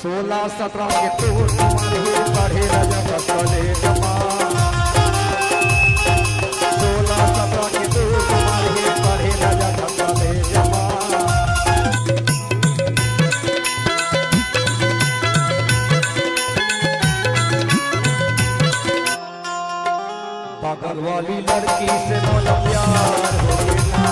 16-17 के तोर तुम्हारे पढ़े राजा कसले जमा 16-17 के तोर तुम्हारे पढ़े राजा कसले जमा बगल वाली लड़की से मोला प्यार हो गया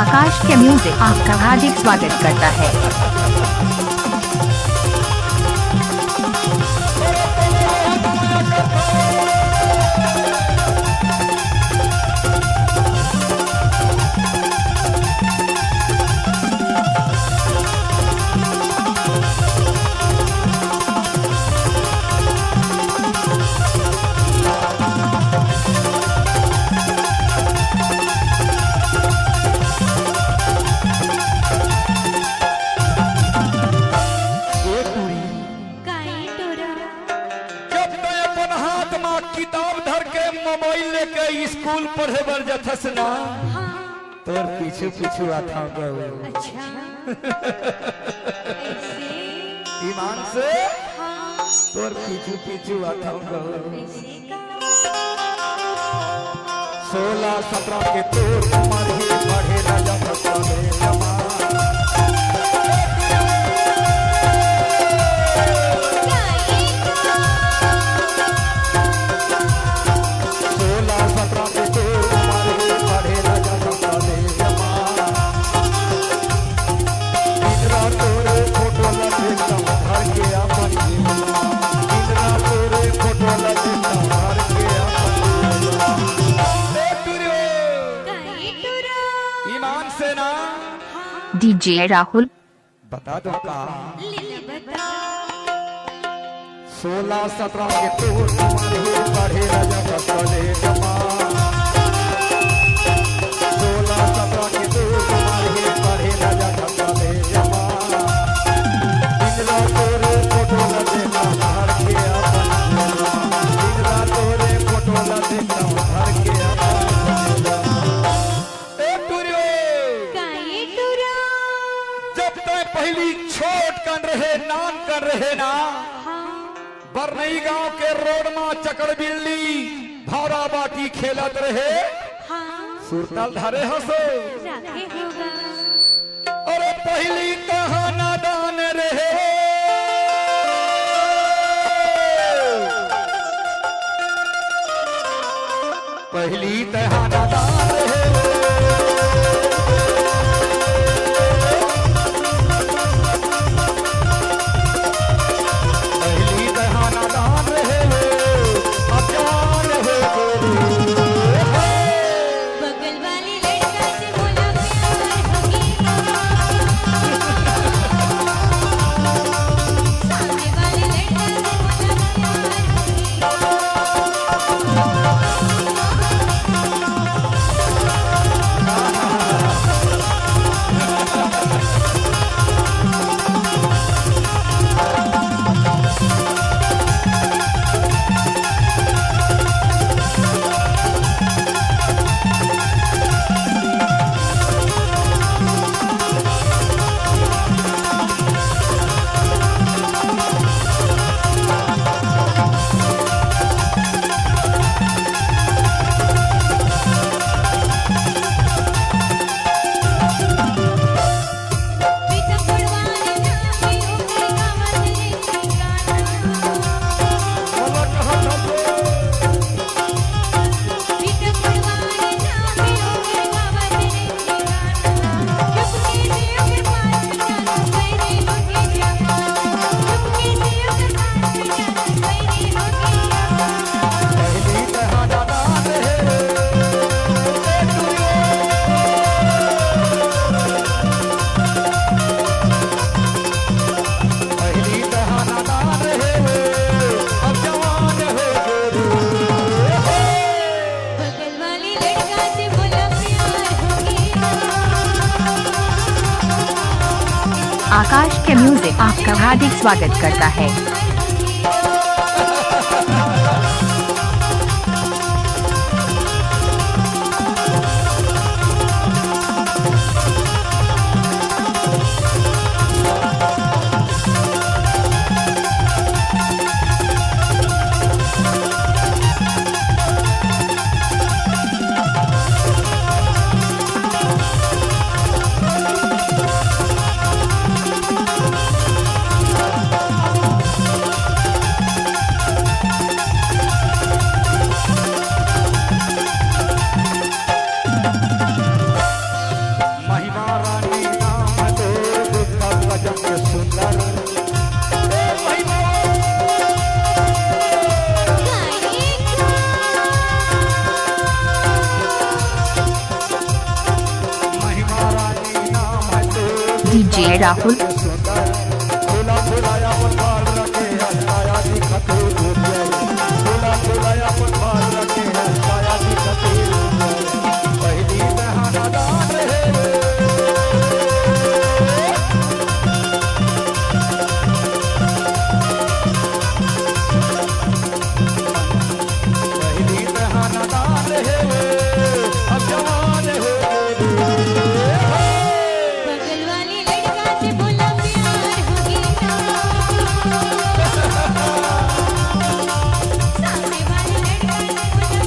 आकाश के म्यूजिक आपका हार्दिक स्वागत करता है। स्कूल पढ़े बर जथस ना तोर पीछू पीछू आता गो अच्छा ईमान से तोर पीछू पीछू आता गो 16-17 के तोर तुम्हारे पढ़े राजा कसले जमा डीजे राहुल बता दो का 16-17 के तोर तुम्हारे पढ़े राजा कसले जमा 16-17 के तोर तुम्हारे पढ़े राजा कसले जमा इंद्रा तोरे फोटो लगेगा हर के इंद्रा तोरे फोटो लगेगा हर के पहली छोट कर रहे नाम कर रहे ना बरनई गांव के रोड में चकड़ बिल्ली भारा बाटी खेलत रहे सुरताल धारे हंसो अरे पहली कहा नादान रहे पहली तहा नादान रहे म्यूजिक आपका हार्दिक स्वागत करता है। महिमा रानी नाम दे दुर्गा गजब के सुंदर महिमा महिमा रानी नाम दे डीजे राहुल सुंदर फूला फुलाया अपन बाल रखे हटाया दिखते फूला फुलाया अपन बाल रखे हटाया दिखते पहली बहाना दान है पहली बहाना दान है अब जवान हो बगल वाली लड़का से बोला प्यार हो गया, सामने वाली लड़का से बोला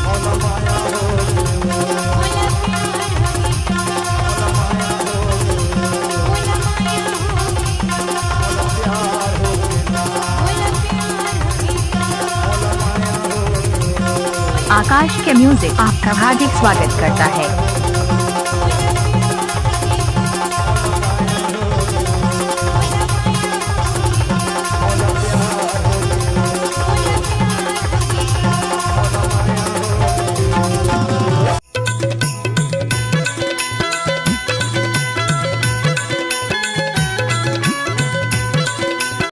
मौला माया हो बोला प्यार हो गया, बोला माया हो गया, प्यार हो बोला प्यार हो गया। आकाश के म्यूजिक आपका हार्दिक स्वागत करता है।